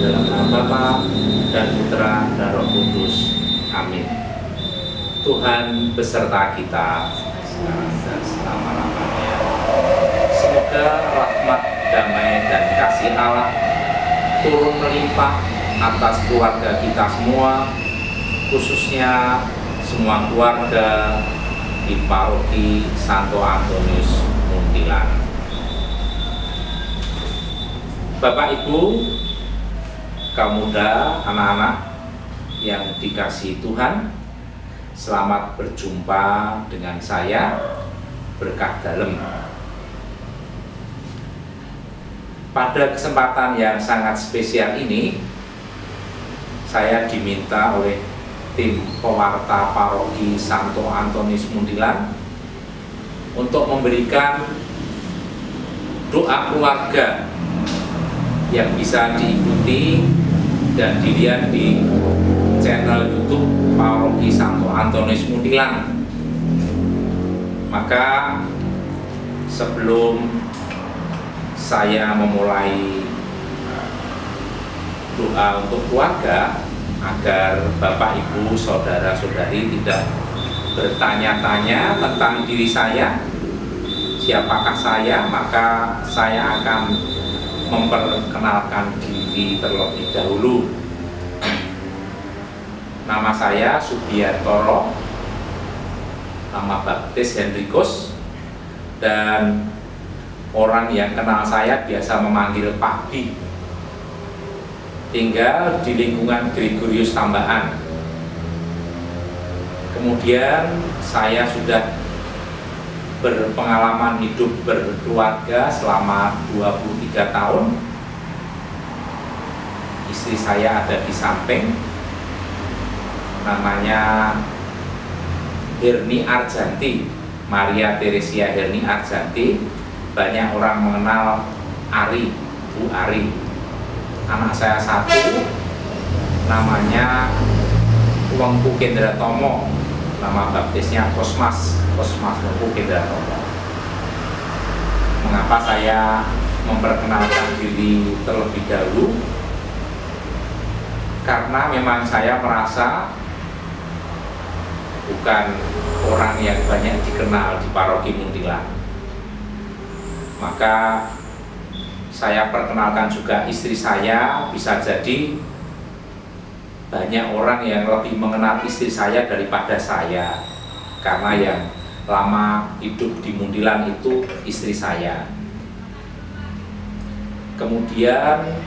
dalam nama Bapa dan Putra dan Roh Kudus. Amin. Tuhan beserta kita sekarang dan selama-lamanya. Semoga rahmat, damai, dan kasih Allah turun melimpah atas keluarga kita semua, khususnya semua keluarga di Paroki Santo Antonius Muntilan. Bapak Ibu, kaum muda, anak-anak yang dikasihi Tuhan, selamat berjumpa dengan saya, Berkah Dalem. Pada kesempatan yang sangat spesial ini, saya diminta oleh tim pewarta Paroki Santo Antonius Muntilan untuk memberikan doa keluarga yang bisa diikuti dan dilihat di channel YouTube Paroki Santo Antonius Muntilan. Maka sebelum saya memulai doa untuk keluarga, agar Bapak Ibu saudara-saudari tidak bertanya-tanya tentang diri saya, siapakah saya, maka saya akan memperkenalkan diri terlebih dahulu. Nama saya Subiartoro, nama baptis Henrikus, dan orang yang kenal saya biasa memanggil Pak Bi. Tinggal di lingkungan Gregorius Tambahan. Kemudian saya sudah berpengalaman hidup berkeluarga selama 23 tahun. Istri saya ada di samping, namanya Herni Arjanti, Maria Teresia Herni Arjanti. Banyak orang mengenal Ari, Bu Ari. Anak saya satu, namanya Wengku Kendra Tomo, nama baptisnya Kosmas Wengku Kendra Tomo. Mengapa saya memperkenalkan diri terlebih dahulu? Karena memang saya merasa bukan orang yang banyak dikenal di Paroki Muntilan. Maka saya perkenalkan juga istri saya. Bisa jadi banyak orang yang lebih mengenal istri saya daripada saya, karena yang lama hidup di Muntilan itu istri saya. Kemudian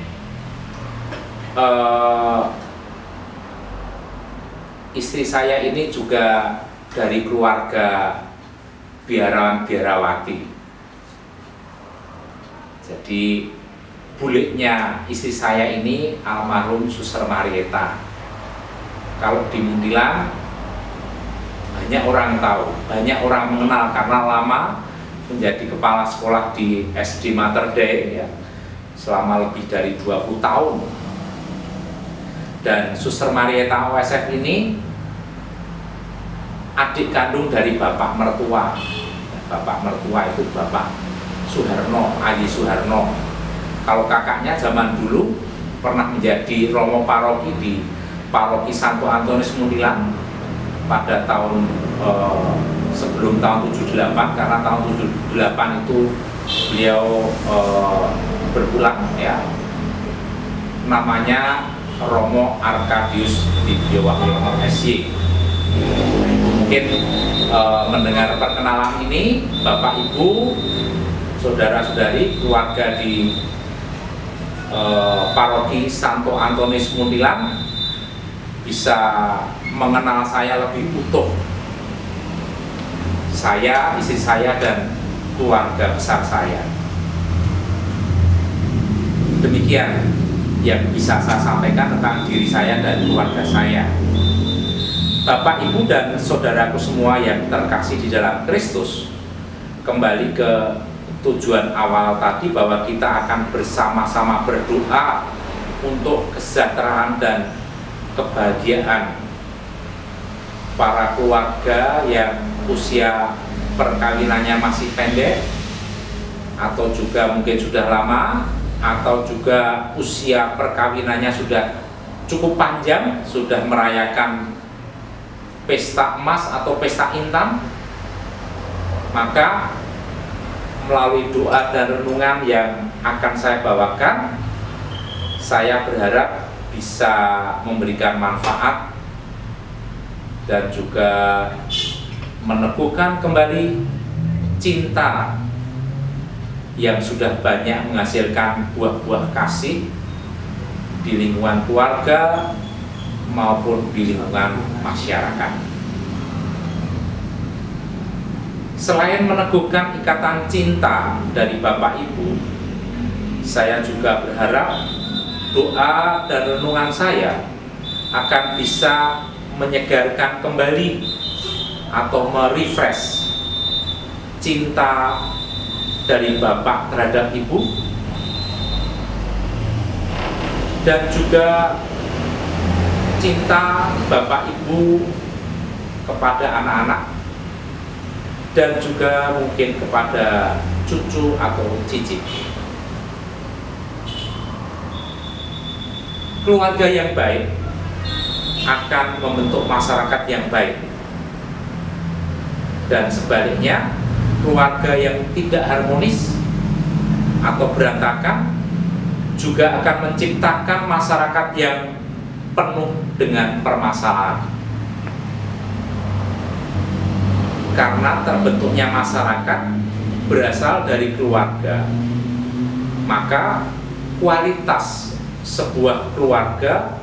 istri saya ini juga dari keluarga biarawan-biarawati. Jadi buliknya istri saya ini almarhum Suster Marieta. Kalau di Muntilan banyak orang tahu, banyak orang mengenal karena lama menjadi kepala sekolah di SD Mater Dei ya, selama lebih dari 20 tahun. Dan Suster Marieta OSF ini adik kandung dari bapak mertua. Bapak mertua itu Bapak Suharno, Ayi Suharno. Kalau kakaknya zaman dulu pernah menjadi romo paroki di Paroki Santo Antonius Muntilan pada tahun sebelum tahun 78, karena tahun 78 itu beliau berpulang ya. Namanya Romo Arkadius Dibiowahyono SY. Mungkin mendengar perkenalan ini, Bapak Ibu, saudara-saudari, keluarga di Paroki Santo Antonius Muntilan bisa mengenal saya lebih utuh. Saya, istri saya, dan keluarga besar saya. Demikian yang bisa saya sampaikan tentang diri saya dan keluarga saya. Bapak, Ibu, dan saudaraku semua yang terkasih di dalam Kristus, kembali ke tujuan awal tadi, bahwa kita akan bersama-sama berdoa untuk kesejahteraan dan kebahagiaan para keluarga yang usia perkawinannya masih pendek atau juga mungkin sudah lama, atau juga usia perkawinannya sudah cukup panjang, sudah merayakan pesta emas atau pesta intan, maka melalui doa dan renungan yang akan saya bawakan, saya berharap bisa memberikan manfaat dan juga meneguhkan kembali cinta yang sudah banyak menghasilkan buah-buah kasih di lingkungan keluarga maupun di lingkungan masyarakat. Selain meneguhkan ikatan cinta dari Bapak Ibu, saya juga berharap doa dan renungan saya akan bisa menyegarkan kembali atau merefresh cinta dari Bapak terhadap Ibu, dan juga cinta Bapak Ibu kepada anak-anak, dan juga mungkin kepada cucu atau cicit. Keluarga yang baik akan membentuk masyarakat yang baik, dan sebaliknya keluarga yang tidak harmonis atau berantakan juga akan menciptakan masyarakat yang penuh dengan permasalahan. Karena terbentuknya masyarakat berasal dari keluarga, maka kualitas sebuah keluarga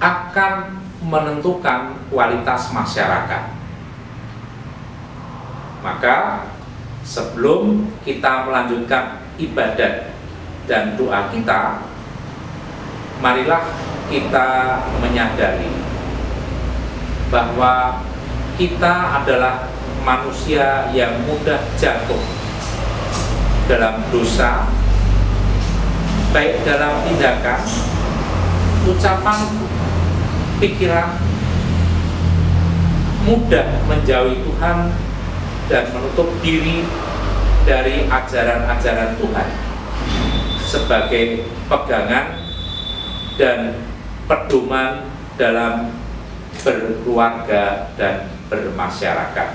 akan menentukan kualitas masyarakat. Maka sebelum kita melanjutkan ibadat dan doa kita, marilah kita menyadari bahwa kita adalah manusia yang mudah jatuh dalam dosa, baik dalam tindakan, ucapan, pikiran, mudah menjauhi Tuhan dan menutup diri dari ajaran-ajaran Tuhan sebagai pegangan dan pedoman dalam berkeluarga dan bermasyarakat.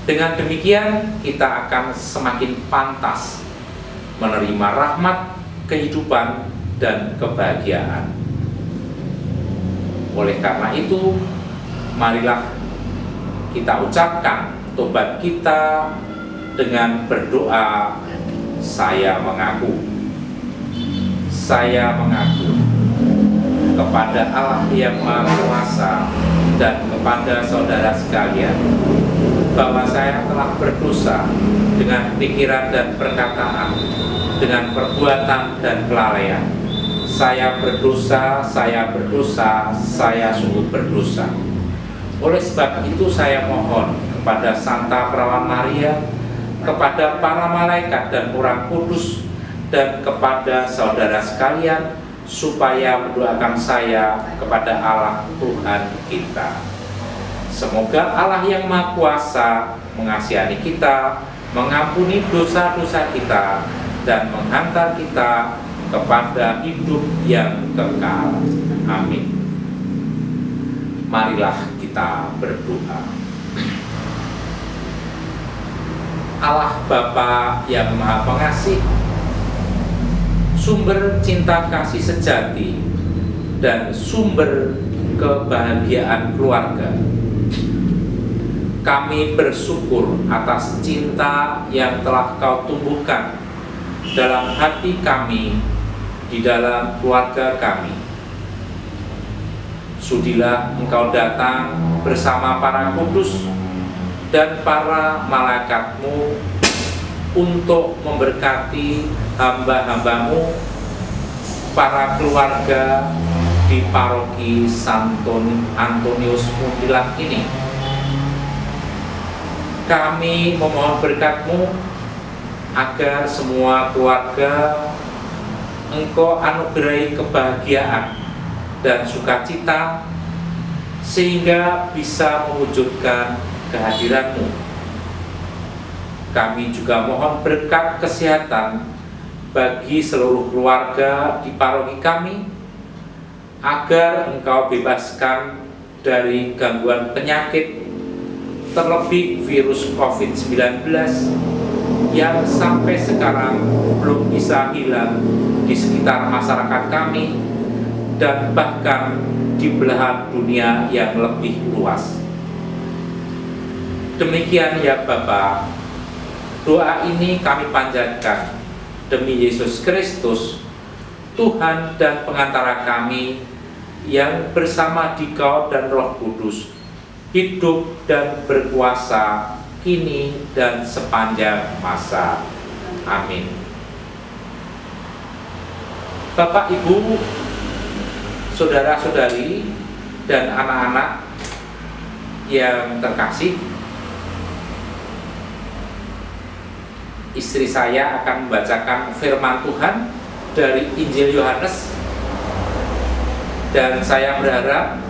Dengan demikian, kita akan semakin pantas menerima rahmat kehidupan dan kebahagiaan. Oleh karena itu, marilah kita ucapkan tobat kita dengan berdoa, saya mengaku kepada Allah yang Maha Kuasa dan kepada saudara sekalian bahwa saya telah berdosa dengan pikiran dan perkataan, dengan perbuatan dan kelalaian. Saya berdosa, saya sungguh berdosa. Oleh sebab itu saya mohon kepada Santa Perawan Maria, kepada para malaikat dan orang kudus, dan kepada saudara sekalian, supaya mendoakan saya kepada Allah Tuhan kita. Semoga Allah yang Maha Kuasa mengasihani kita, mengampuni dosa-dosa kita, dan menghantar kita kepada hidup yang kekal. Amin. Marilah kita berdoa. Allah Bapa yang Maha Pengasih, sumber cinta kasih sejati dan sumber kebahagiaan keluarga, kami bersyukur atas cinta yang telah Kau tumbuhkan dalam hati kami, di dalam keluarga kami. Sudilah Engkau datang bersama para kudus dan para malaikat-Mu untuk memberkati hamba-hamba-Mu, para keluarga di paroki Santo Antonius Muntilan ini. Kami memohon berkat-Mu agar semua keluarga Engkau anugerahi kebahagiaan dan sukacita, sehingga bisa mewujudkan kehadiran-Mu. Kami juga mohon berkat kesehatan bagi seluruh keluarga di paroki kami, agar Engkau bebaskan dari gangguan penyakit, terlebih virus COVID-19 yang sampai sekarang belum bisa hilang di sekitar masyarakat kami dan bahkan di belahan dunia yang lebih luas. Demikian ya Bapa, doa ini kami panjatkan demi Yesus Kristus, Tuhan dan pengantara kami, yang bersama Dikau dan Roh Kudus hidup dan berkuasa kini dan sepanjang masa. Amin. Bapak, Ibu, saudara-saudari, dan anak-anak yang terkasih, istri saya akan membacakan firman Tuhan dari Injil Yohanes, dan saya berharap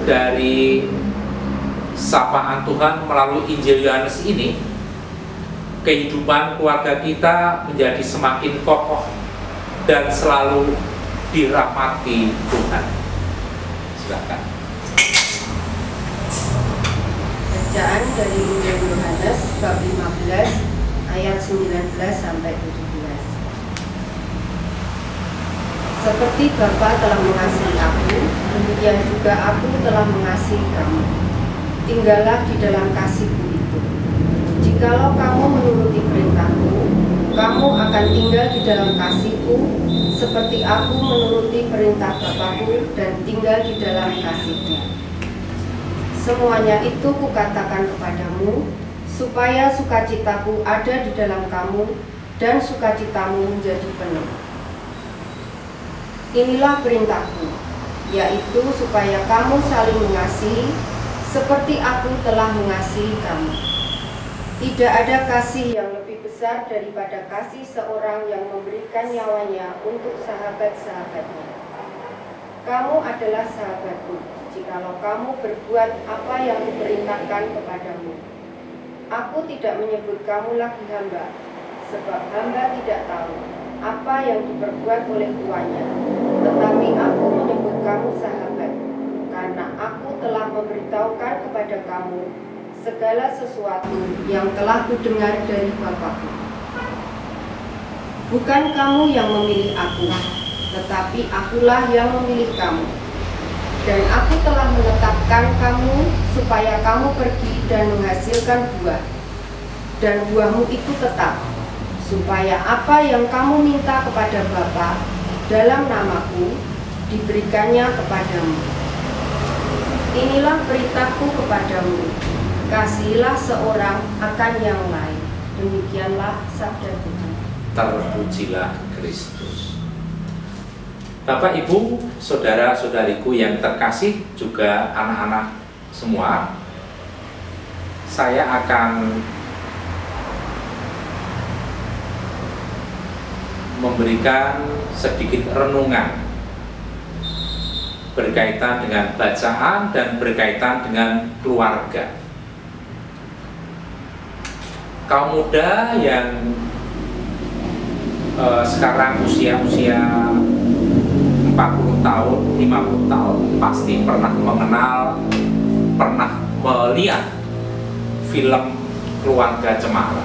dari sapaan Tuhan melalui Injil Yohanes ini, kehidupan keluarga kita menjadi semakin kokoh dan selalu dirahmati Tuhan. Silakan. Bacaan dari Injil Yohanes bab 15 ayat 19 sampai 17. Seperti Bapa telah mengasihi aku, demikian juga aku telah mengasihi kamu. Tinggallah di dalam kasih-Ku itu. Jikalau kamu menuruti perintah-Ku, kamu akan tinggal di dalam kasih-Ku, seperti aku menuruti perintah Bapa-Ku dan tinggal di dalam kasih-Nya. Semuanya itu Kukatakan kepadamu, supaya sukacitaku ada di dalam kamu dan sukacitamu menjadi penuh. Inilah perintahku, yaitu supaya kamu saling mengasihi, seperti aku telah mengasihi kamu. Tidak ada kasih yang lebih besar daripada kasih seorang yang memberikan nyawanya untuk sahabat-sahabatnya. Kamu adalah sahabatku, jikalau kamu berbuat apa yang Kuperintahkan kepadamu. Aku tidak menyebut kamu lagi hamba, sebab hamba tidak tahu apa yang diperbuat oleh tuannya, tetapi aku menyebut kamu sahabat, karena aku telah memberitahukan kepada kamu segala sesuatu yang telah Kudengar dari Bapa-Ku. Bukan kamu yang memilih aku, tetapi akulah yang memilih kamu. Dan aku telah menetapkan kamu supaya kamu pergi dan menghasilkan buah, dan buahmu itu tetap, supaya apa yang kamu minta kepada Bapa dalam namaku diberikannya kepadamu. Inilah perintahku kepadamu, kasihilah seorang akan yang lain. Demikianlah sabda Tuhan. Terpujilah Kristus. Bapak, Ibu, saudara-saudariku yang terkasih, juga anak-anak semua, saya akan memberikan sedikit renungan berkaitan dengan bacaan dan berkaitan dengan keluarga. Kaum muda yang sekarang usia-usia 40 tahun, 50 tahun pasti pernah mengenal, pernah melihat film Keluarga Cemara.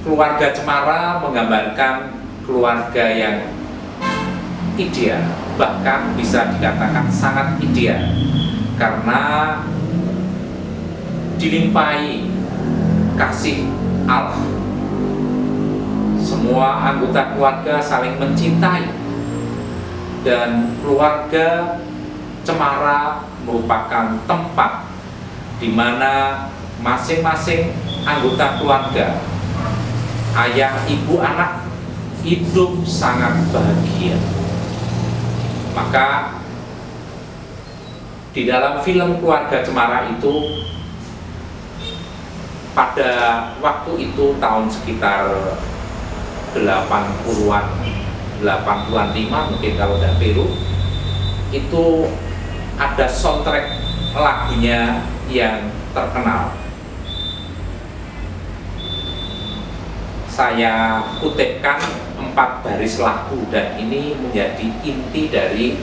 Keluarga Cemara menggambarkan keluarga yang ideal, bahkan bisa dikatakan sangat ideal, karena dilimpahi kasih Allah. Semua anggota keluarga saling mencintai, dan keluarga Cemara merupakan tempat di mana masing-masing anggota keluarga, ayah, ibu, anak, hidup sangat bahagia. Maka di dalam film Keluarga Cemara itu, pada waktu itu tahun sekitar 80-an, 85 mungkin kalau tidak keliru, itu ada soundtrack lagunya yang terkenal. saya kutipkan 4 baris lagu, dan ini menjadi inti dari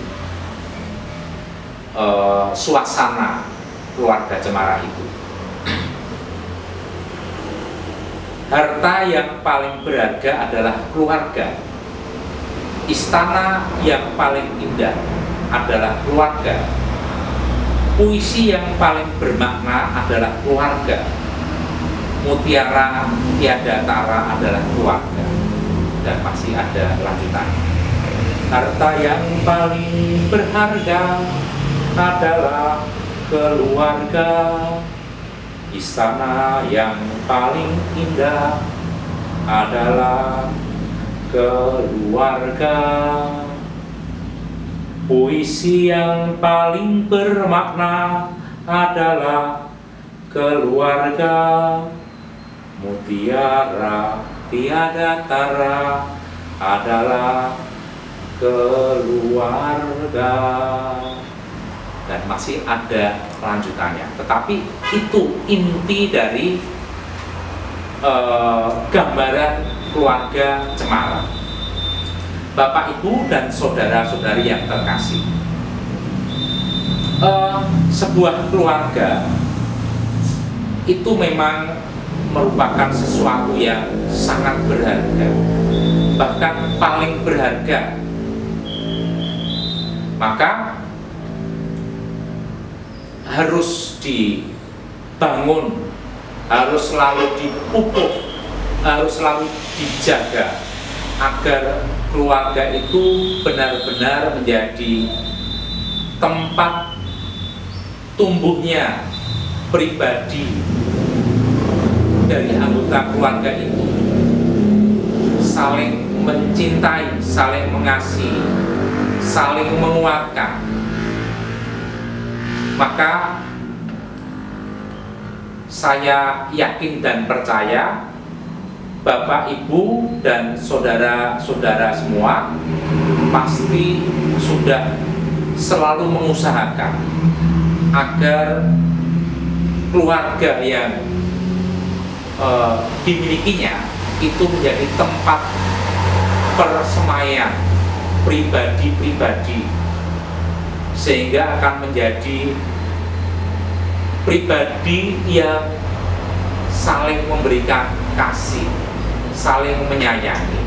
suasana keluarga Cemara itu. Harta yang paling berharga adalah keluarga. Istana yang paling indah adalah keluarga. Puisi yang paling bermakna adalah keluarga. Mutiara tiada tara adalah keluarga. Dan masih ada lanjutan. Harta yang paling berharga adalah keluarga. Istana yang paling indah adalah keluarga. Puisi yang paling bermakna adalah keluarga. Mutiara tiada tara adalah keluarga. Dan masih ada lanjutannya, tetapi itu inti dari gambaran keluarga Cemara. Bapak, Ibu, dan saudara-saudari yang terkasih, sebuah keluarga itu memang merupakan sesuatu yang sangat berharga, bahkan paling berharga. Maka harus dibangun, harus selalu dipupuk, harus selalu dijaga agar keluarga itu benar-benar menjadi tempat tumbuhnya pribadi dari anggota keluarga itu, saling mencintai, saling mengasihi, saling menguatkan. Maka saya yakin dan percaya Bapak, Ibu, dan saudara-saudara semua pasti sudah selalu mengusahakan agar keluarga yang dimilikinya itu menjadi tempat persemaian pribadi-pribadi, sehingga akan menjadi pribadi yang saling memberikan kasih, saling menyayangi.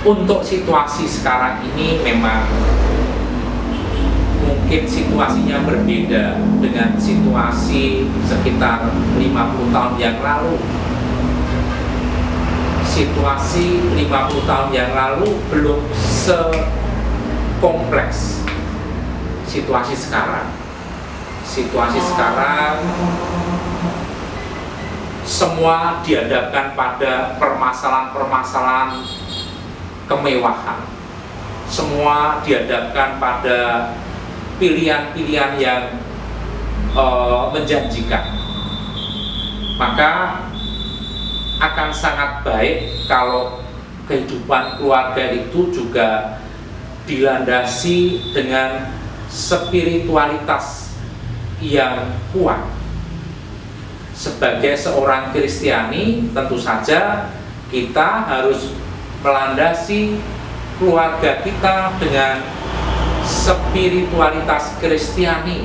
Untuk situasi sekarang ini memang mungkin situasinya berbeda dengan situasi sekitar 50 tahun yang lalu. Situasi 50 tahun yang lalu belum sekompleks situasi sekarang. Situasi sekarang semua dihadapkan pada permasalahan-permasalahan kemewahan. Semua dihadapkan pada pilihan-pilihan yang menjanjikan. Maka akan sangat baik kalau kehidupan keluarga itu juga dilandasi dengan spiritualitas yang kuat. Sebagai seorang Kristiani, tentu saja kita harus melandasi keluarga kita dengan spiritualitas Kristiani.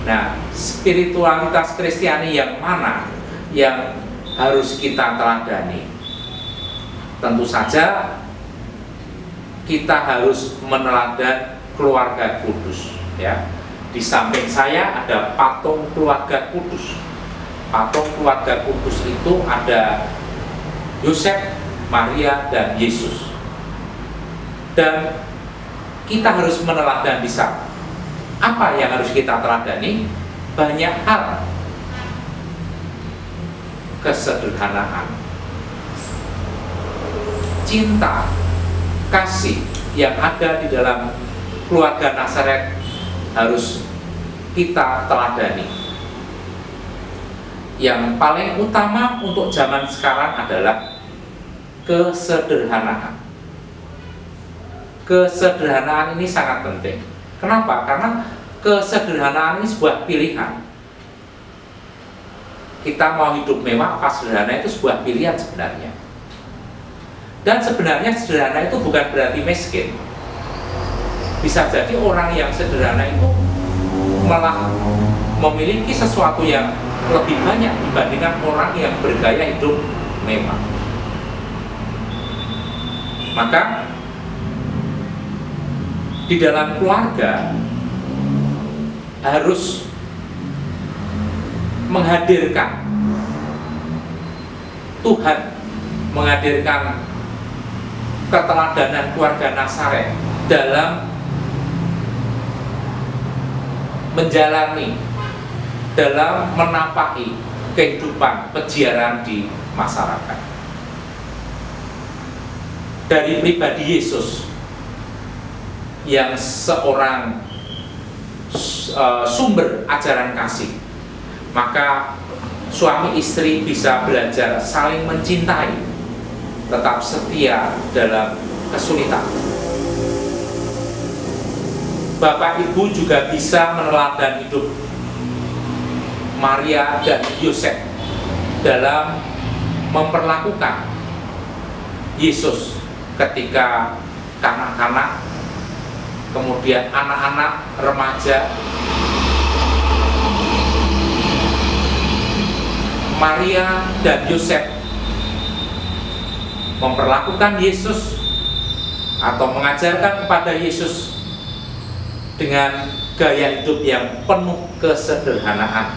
Nah, spiritualitas Kristiani yang mana yang harus kita teladani? Tentu saja kita harus meneladan keluarga kudus, ya. Di samping saya ada patung keluarga kudus. Patung keluarga kudus itu ada Yosef, Maria, dan Yesus. Dan kita harus meneladan di sana. Apa yang harus kita teladani? Banyak hal. Kesederhanaan, cinta, kasih yang ada di dalam keluarga Nazaret harus kita teladani. Yang paling utama untuk zaman sekarang adalah kesederhanaan. Kesederhanaan ini sangat penting. Kenapa? Karena kesederhanaan ini sebuah pilihan. kita mau hidup mewah apa sederhana itu sebuah pilihan sebenarnya. Dan sebenarnya sederhana itu bukan berarti miskin. Bisa jadi orang yang sederhana itu malah memiliki sesuatu yang lebih banyak dibandingkan orang yang bergaya hidup mewah. Maka di dalam keluarga harus menghadirkan Tuhan, menghadirkan keteladanan keluarga Nazaret dalam menjalani, dalam menapaki kehidupan peziarah di masyarakat. Dari pribadi Yesus yang seorang sumber ajaran kasih, maka suami istri bisa belajar saling mencintai, tetap setia dalam kesulitan. Bapak Ibu juga bisa meneladani hidup Maria dan Yosef dalam memperlakukan Yesus ketika kanak-kanak, kemudian anak-anak, remaja. Maria dan Yosef memperlakukan Yesus atau mengajarkan kepada Yesus dengan gaya hidup yang penuh kesederhanaan,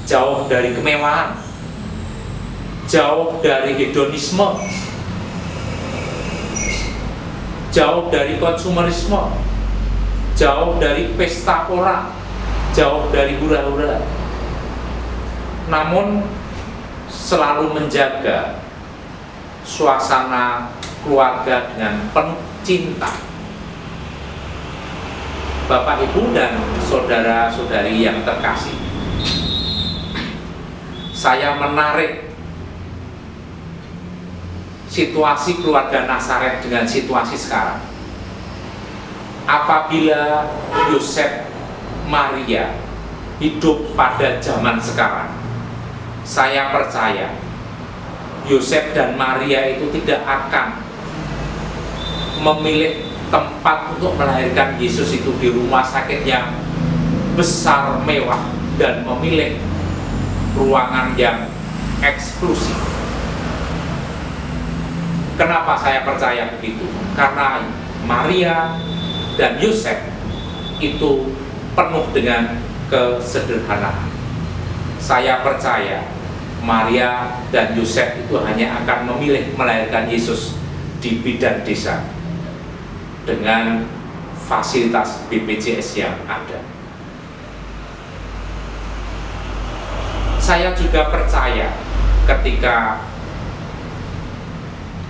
jauh dari kemewahan, jauh dari hedonisme, jauh dari konsumerisme, jauh dari pesta pora, jauh dari hura-hura, namun selalu menjaga suasana keluarga dengan penuh cinta. Bapak, Ibu, dan saudara-saudari yang terkasih, saya menarik situasi keluarga Nazaret dengan situasi sekarang. Apabila Yosef, Maria hidup pada zaman sekarang, saya percaya Yosef dan Maria itu tidak akan memilih tempat untuk melahirkan Yesus itu di rumah sakit yang besar, mewah, dan memilih ruangan yang eksklusif. Kenapa saya percaya begitu? Karena Maria dan Yosef itu penuh dengan kesederhanaan. Saya percaya Maria dan Yosef itu hanya akan memilih melahirkan Yesus di bidan desa dengan fasilitas BPJS yang ada. Saya juga percaya ketika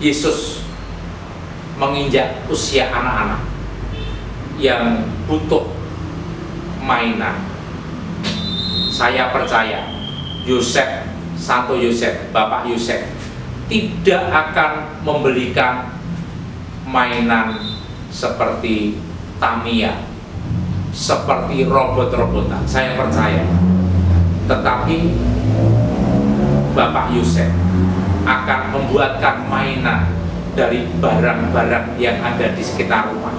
Yesus menginjak usia anak-anak yang butuh mainan, saya percaya Yosef, Santo Yosef, Bapak Yosef tidak akan membelikan mainan seperti Tamiya, seperti robot-robotan. Saya percaya. Tetapi Bapak Yosef akan membuatkan mainan dari barang-barang yang ada di sekitar rumah,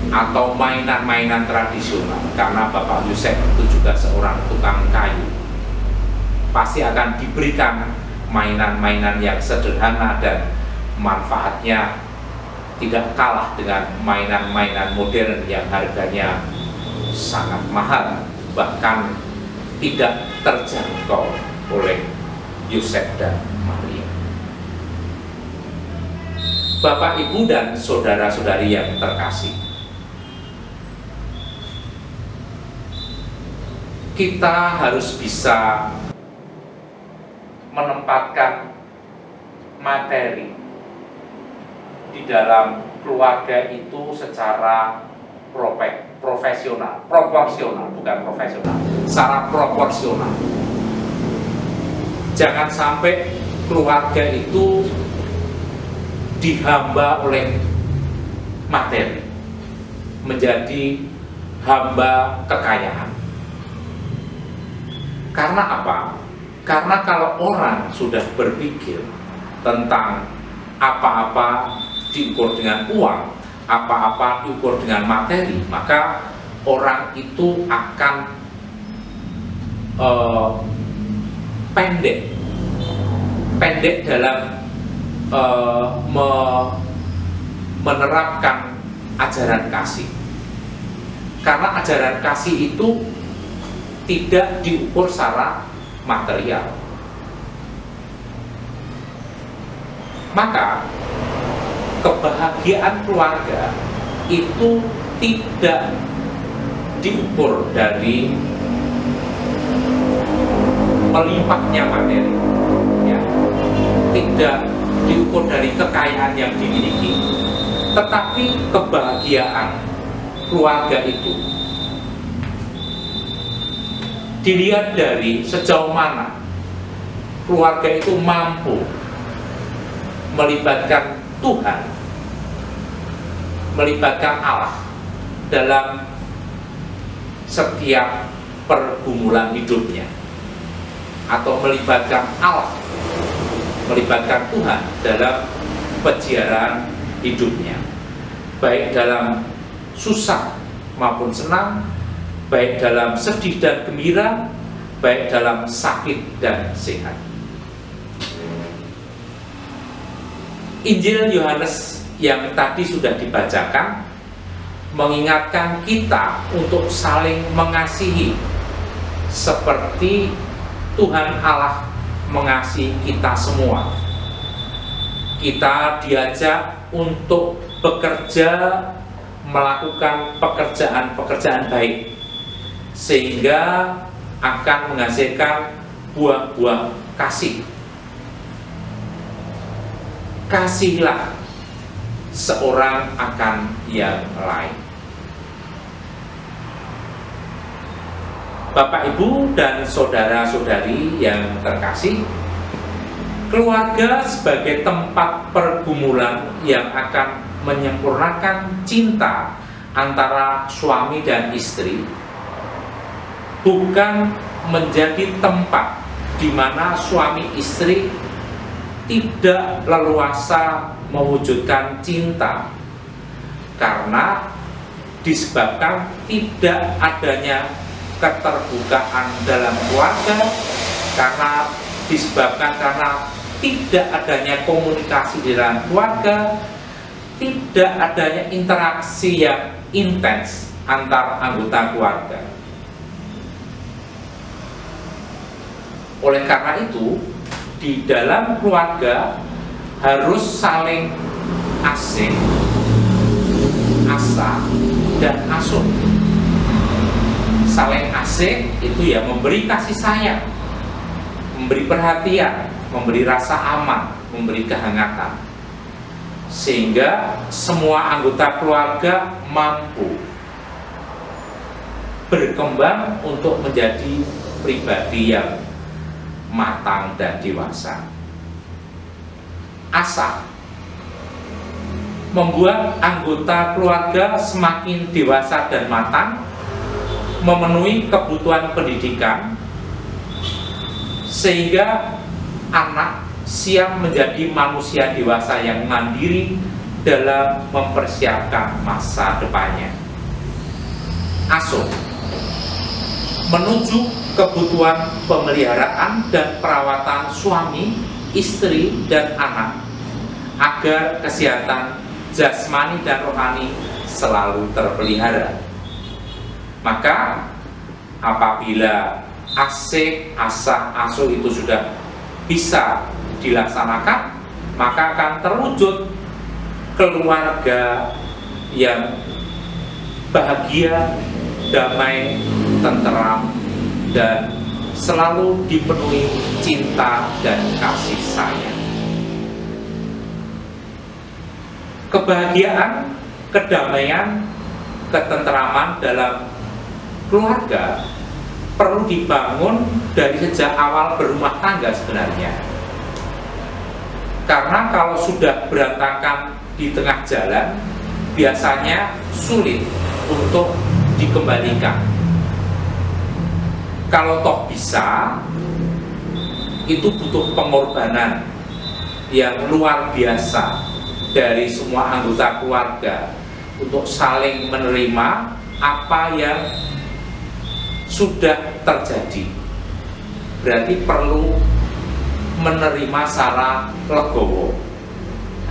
atau mainan-mainan tradisional, karena Bapak Yosef itu juga seorang tukang kayu. Pasti akan diberikan mainan-mainan yang sederhana dan manfaatnya tidak kalah dengan mainan-mainan modern yang harganya sangat mahal, bahkan tidak terjangkau oleh Yosef dan Maria. Bapak, Ibu, dan saudara-saudari yang terkasih, kita harus bisa menempatkan materi di dalam keluarga itu secara profesional, proporsional, bukan profesional, secara proporsional. Jangan sampai keluarga itu dihamba oleh materi, menjadi hamba kekayaan. Karena apa? Karena kalau orang sudah berpikir tentang apa-apa diukur dengan uang, apa-apa diukur dengan materi, maka orang itu akan pendek dalam menerapkan ajaran kasih. Karena ajaran kasih itu tidak diukur secara material. Maka kebahagiaan keluarga itu tidak diukur dari melimpahnya materi, ya. Tidak diukur dari kekayaan yang dimiliki, tetapi kebahagiaan keluarga itu dilihat dari sejauh mana keluarga itu mampu melibatkan Tuhan, melibatkan Allah dalam setiap pergumulan hidupnya, atau melibatkan Allah, melibatkan Tuhan dalam peziarahan hidupnya, baik dalam susah maupun senang, baik dalam sedih dan gembira, baik dalam sakit dan sehat. Injil Yohanes yang tadi sudah dibacakan mengingatkan kita untuk saling mengasihi seperti Tuhan Allah mengasihi kita semua. Kita diajak untuk bekerja, melakukan pekerjaan-pekerjaan baik, sehingga akan menghasilkan buah-buah kasih. Kasihilah seorang akan yang lain. Bapak, Ibu, dan saudara-saudari yang terkasih, keluarga sebagai tempat pergumulan yang akan menyempurnakan cinta antara suami dan istri, bukan menjadi tempat di mana suami istri tidak leluasa mewujudkan cinta, karena disebabkan tidak adanya keterbukaan dalam keluarga, karena tidak adanya komunikasi di dalam keluarga, tidak adanya interaksi yang intens antar anggota keluarga. Oleh karena itu, di dalam keluarga harus saling asih, asa, dan asuh. Saling asih itu ya memberi kasih sayang, memberi perhatian, memberi rasa aman, memberi kehangatan, sehingga semua anggota keluarga mampu berkembang untuk menjadi pribadi yang matang dan dewasa. Asa membuat anggota keluarga semakin dewasa dan matang, memenuhi kebutuhan pendidikan, sehingga anak siap menjadi manusia dewasa yang mandiri dalam mempersiapkan masa depannya. Asuh menuju kebutuhan pemeliharaan dan perawatan suami, istri, dan anak, agar kesehatan jasmani dan rohani selalu terpelihara. Maka apabila asih, asah, asuh itu sudah bisa dilaksanakan, maka akan terwujud keluarga yang bahagia, damai, tenteram, dan selalu dipenuhi cinta dan kasih sayang. Kebahagiaan, kedamaian, ketenteraman dalam keluarga perlu dibangun dari sejak awal berumah tangga sebenarnya. Karena kalau sudah berantakan di tengah jalan, biasanya sulit untuk dikembalikan. Kalau toh bisa, itu butuh pengorbanan yang luar biasa dari semua anggota keluarga untuk saling menerima apa yang sudah terjadi. Berarti perlu menerima secara legowo,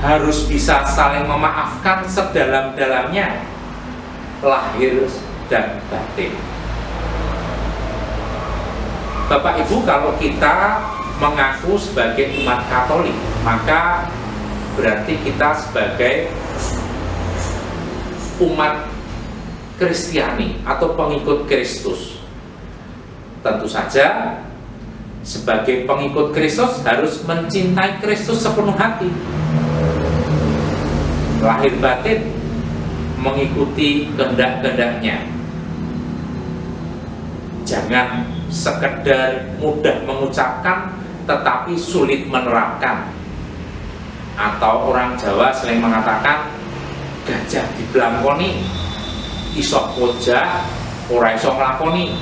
harus bisa saling memaafkan sedalam-dalamnya, lahir dan batin. Bapak Ibu, kalau kita mengaku sebagai umat Katolik, maka berarti kita sebagai umat Kristiani atau pengikut Kristus. Tentu saja sebagai pengikut Kristus harus mencintai Kristus sepenuh hati, lahir batin mengikuti kehendak-kehendaknya. Jangan sekedar mudah mengucapkan tetapi sulit menerapkan. Atau orang Jawa sering mengatakan gajah diblangkoni iso koja ora iso nglakoni.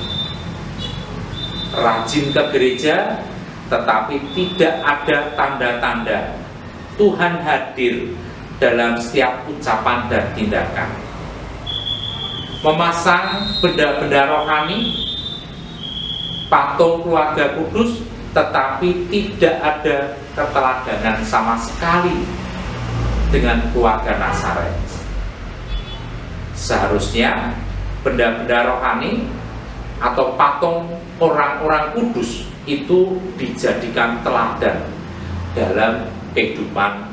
Rajin ke gereja tetapi tidak ada tanda-tanda Tuhan hadir dalam setiap ucapan dan tindakan. Memasang benda-benda rohani, patung keluarga kudus, tetapi tidak ada keteladanan sama sekali dengan keluarga Nazaret. Seharusnya benda-benda rohani atau patung orang-orang kudus itu dijadikan teladan dalam kehidupan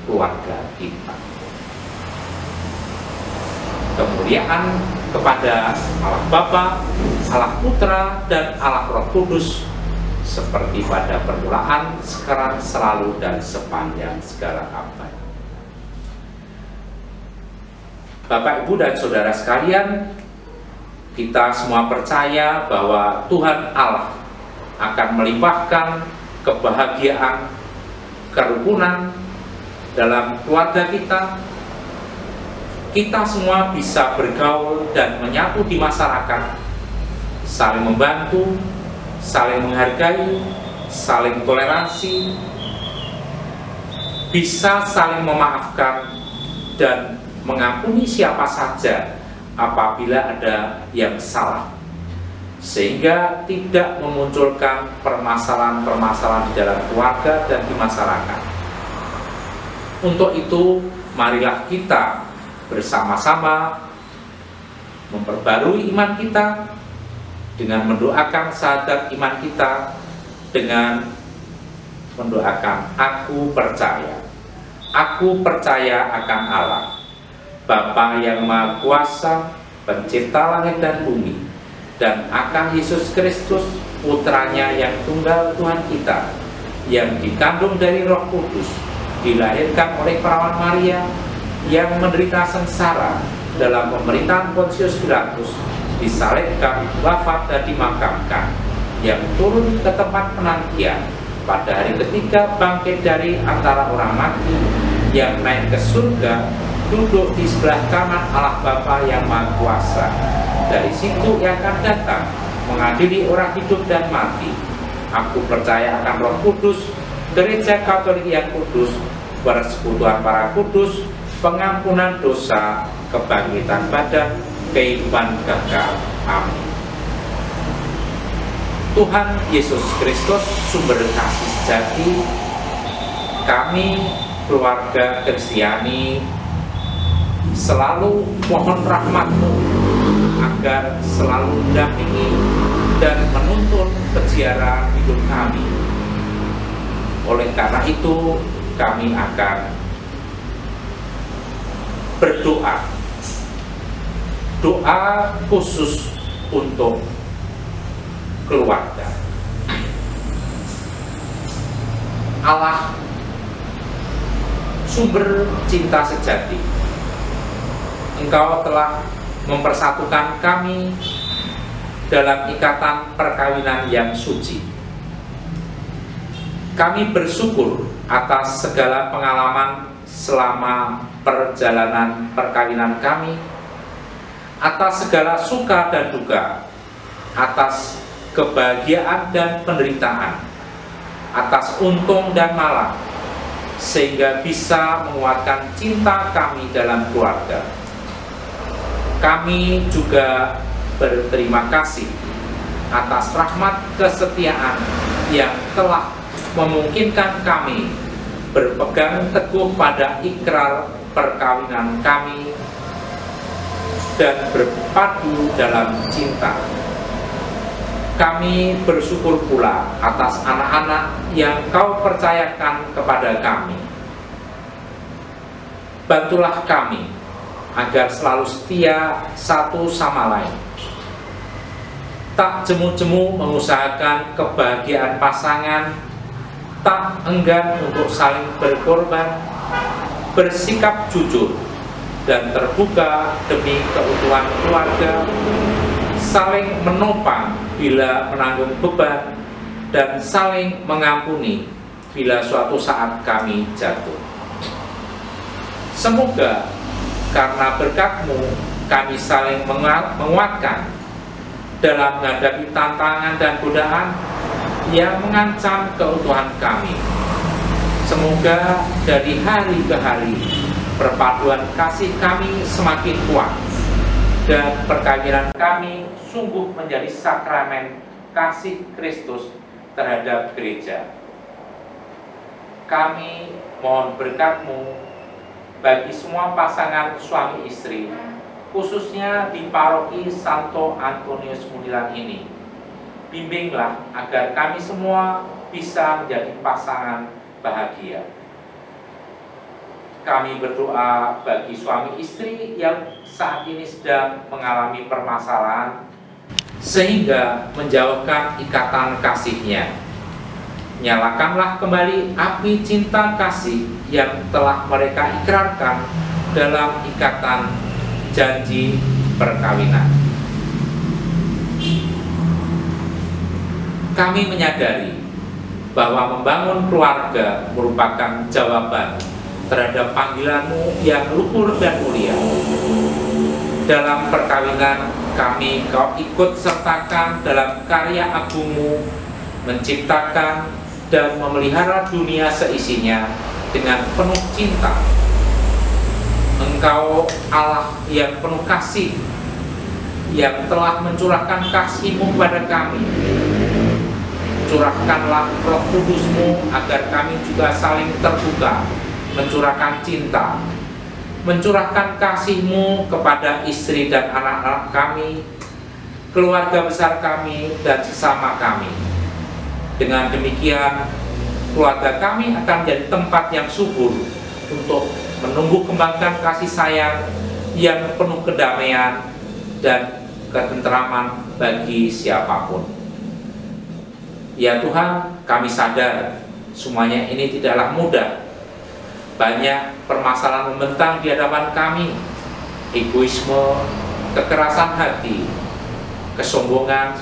keluarga kita. Kemuliaan kepada Allah Bapa, Allah Putra, dan Allah Roh Kudus seperti pada permulaan, sekarang, selalu, dan sepanjang segala abad. Bapak, Ibu, dan Saudara sekalian, kita semua percaya bahwa Tuhan Allah akan melimpahkan kebahagiaan, kerukunan dalam keluarga kita. Kita semua bisa bergaul dan menyatu di masyarakat, saling membantu, saling menghargai, saling toleransi, bisa saling memaafkan dan mengampuni siapa saja apabila ada yang salah, sehingga tidak memunculkan permasalahan-permasalahan di dalam keluarga dan di masyarakat. Untuk itu, marilah kita bersama-sama memperbarui iman kita dengan mendoakan syahadat iman kita, dengan mendoakan aku percaya akan Allah, Bapa yang Maha Kuasa, pencipta langit dan bumi, dan akan Yesus Kristus, putranya yang tunggal Tuhan kita, yang dikandung dari Roh Kudus, dilahirkan oleh perawan Maria, yang menderita sengsara dalam pemerintahan Pontius Pilatus, disalibkan, wafat, dan dimakamkan, yang turun ke tempat penantian, pada hari ketiga bangkit dari antara orang mati, yang naik ke surga, duduk di sebelah kanan Allah Bapa yang Maha Kuasa. Dari situ ia akan datang mengadili orang hidup dan mati. Aku percaya akan Roh Kudus, Gereja Katolik yang kudus, persekutuan para kudus, pengampunan dosa, kebangkitan badan, kehidupan kekal. Amin. Tuhan Yesus Kristus, sumber kasih sejati, kami keluarga Kristiani selalu mohon rahmat-Mu agar selalu mendampingi dan menuntun keziarah hidup kami. Oleh karena itu, kami akan berdoa, doa khusus untuk keluarga. Allah, sumber cinta sejati, Engkau telah mempersatukan kami dalam ikatan perkawinan yang suci. Kami bersyukur atas segala pengalaman selama perjalanan perkawinan kami, atas segala suka dan duka, atas kebahagiaan dan penderitaan, atas untung dan malang, sehingga bisa menguatkan cinta kami dalam keluarga. Kami juga berterima kasih atas rahmat kesetiaan yang telah memungkinkan kami berpegang teguh pada ikrar perkawinan kami dan berpadu dalam cinta. Kami bersyukur pula atas anak-anak yang Kau percayakan kepada kami. Bantulah kami agar selalu setia satu sama lain, tak jemu-jemu mengusahakan kebahagiaan pasangan, tak enggan untuk saling berkorban, bersikap jujur dan terbuka demi keutuhan keluarga, saling menopang bila menanggung beban, dan saling mengampuni bila suatu saat kami jatuh. Semoga karena berkat-Mu kami saling menguatkan dalam menghadapi tantangan dan godaan yang mengancam keutuhan kami. Semoga dari hari ke hari perpaduan kasih kami semakin kuat dan perkawinan kami sungguh menjadi sakramen kasih Kristus terhadap gereja. Kami mohon berkat-Mu bagi semua pasangan suami istri, khususnya di paroki Santo Antonius Mundilan ini. Bimbinglah agar kami semua bisa menjadi pasangan bahagia. Kami berdoa bagi suami istri yang saat ini sedang mengalami permasalahan, sehingga menjauhkan ikatan kasihnya. Nyalakanlah kembali api cinta kasih yang telah mereka ikrarkan dalam ikatan janji perkawinan. Kami menyadari bahwa membangun keluarga merupakan jawaban terhadap panggilan-Mu yang luhur dan mulia. Dalam perkawinan kami Kau ikut sertakan dalam karya agung-Mu, menciptakan dan memelihara dunia seisinya dengan penuh cinta. Engkau Allah yang penuh kasih, yang telah mencurahkan kasih-Mu kepada kami. Curahkanlah Roh Kudus-Mu agar kami juga saling terbuka, mencurahkan cinta, mencurahkan kasih-Mu kepada istri dan anak-anak kami, keluarga besar kami, dan sesama kami. Dengan demikian, keluarga kami akan menjadi tempat yang subur untuk menumbuh kembangkan kasih sayang yang penuh kedamaian dan ketentraman bagi siapapun. Ya Tuhan, kami sadar semuanya ini tidaklah mudah. Banyak permasalahan membentang di hadapan kami, egoisme, kekerasan hati, kesombongan,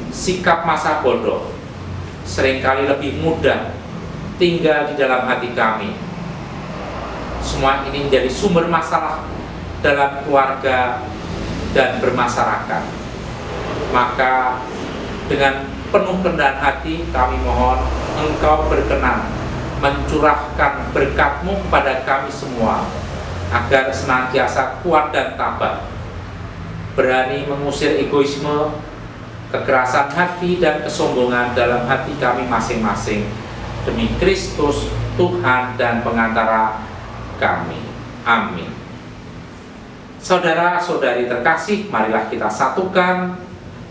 sikap masa bodoh seringkali lebih mudah tinggal di dalam hati kami. Semua ini menjadi sumber masalah dalam keluarga dan bermasyarakat. Maka dengan penuh kerendahan hati kami mohon Engkau berkenan mencurahkan berkat-Mu kepada kami semua, agar senantiasa kuat dan tabah, berani mengusir egoisme, kekerasan hati dan kesombongan dalam hati kami masing-masing, demi Kristus Tuhan dan pengantara kami. Amin. Saudara-saudari terkasih, marilah kita satukan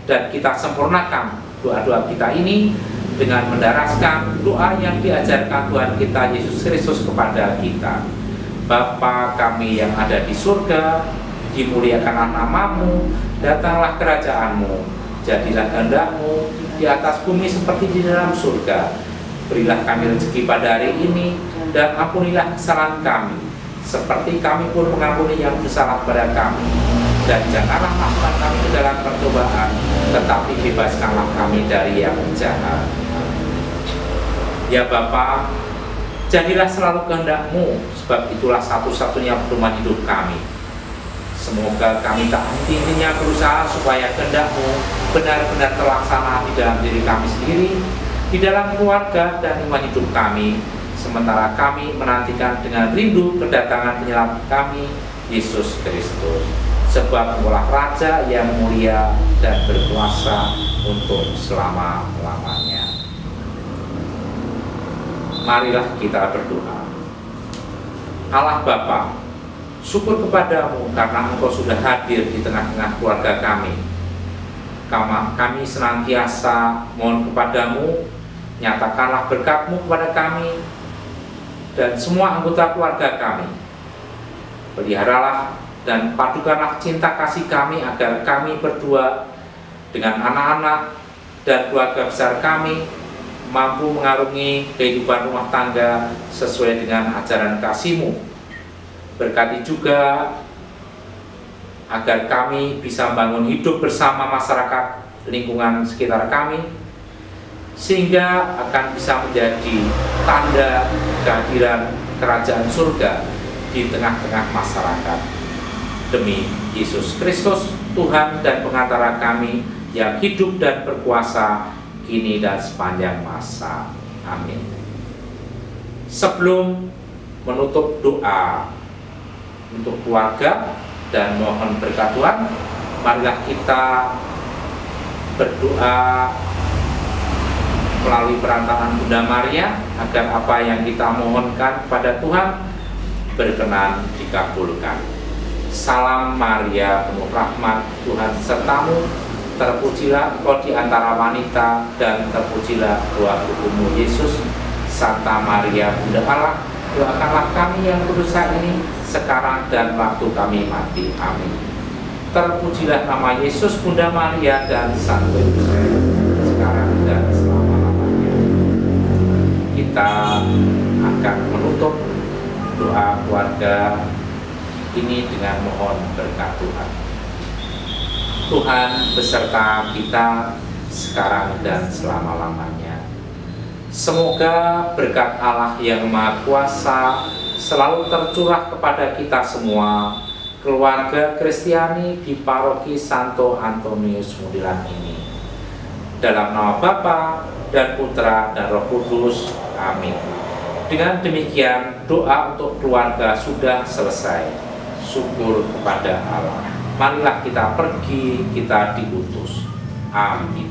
dan kita sempurnakan doa-doa kita ini dengan mendaraskan doa yang diajarkan Tuhan kita Yesus Kristus kepada kita. Bapa kami yang ada di surga, dimuliakanlah nama-Mu, datanglah kerajaan-Mu, jadilah kehendak-Mu di atas bumi seperti di dalam surga. Berilah kami rezeki pada hari ini, dan ampunilah kesalahan kami, seperti kami pun mengampuni yang bersalah pada kami. Dan janganlah masukkan kami ke dalam percobaan, tetapi bebaskanlah kami dari yang jahat. Ya Bapa, jadilah selalu kehendak-Mu, sebab itulah satu-satunya pedoman hidup kami. Semoga kami tak henti-hentinya berusaha supaya kehendak-Mu benar-benar terlaksana di dalam diri kami sendiri, di dalam keluarga dan lingkungan hidup kami, sementara kami menantikan dengan rindu kedatangan penyelamat kami, Yesus Kristus, sebab Engkaulah Raja yang mulia dan berkuasa untuk selama-lamanya. Marilah kita berdoa. Allah Bapa, syukur kepadamu karena Engkau sudah hadir di tengah-tengah keluarga kami. Kami senantiasa mohon kepadamu, nyatakanlah berkat-Mu kepada kami dan semua anggota keluarga kami. Peliharalah dan padukanlah cinta kasih kami agar kami berdua dengan anak-anak dan keluarga besar kami mampu mengarungi kehidupan rumah tangga sesuai dengan ajaran kasih-Mu. Berkati juga agar kami bisa membangun hidup bersama masyarakat lingkungan sekitar kami, sehingga akan bisa menjadi tanda kehadiran kerajaan surga di tengah-tengah masyarakat. Demi Yesus Kristus, Tuhan dan pengantara kami yang hidup dan berkuasa kini dan sepanjang masa. Amin. Sebelum menutup doa untuk keluarga dan mohon berkat Tuhan, marilah kita berdoa melalui perantaraan Bunda Maria agar apa yang kita mohonkan pada Tuhan berkenan dikabulkan. Salam Maria, penuh rahmat, Tuhan sertamu, terpujilah Engkau di antara wanita dan terpujilah buah tubuhmu Yesus. Santa Maria, Bunda Allah, doakanlah kami yang berdosa ini sekarang dan waktu kami mati. Amin. Terpujilah nama Yesus, Bunda Maria dan Santo Yosef, sekarang dan selama-lamanya. Kita akan menutup doa keluarga ini dengan mohon berkat Tuhan. Tuhan beserta kita sekarang dan selama-lamanya. Semoga berkat Allah yang Maha Kuasa selalu tercurah kepada kita semua, keluarga Kristiani di Paroki Santo Antonius Mundilan ini. Dalam nama Bapa dan Putra dan Roh Kudus. Amin. Dengan demikian doa untuk keluarga sudah selesai. Syukur kepada Allah. Marilah kita pergi, kita diutus. Amin.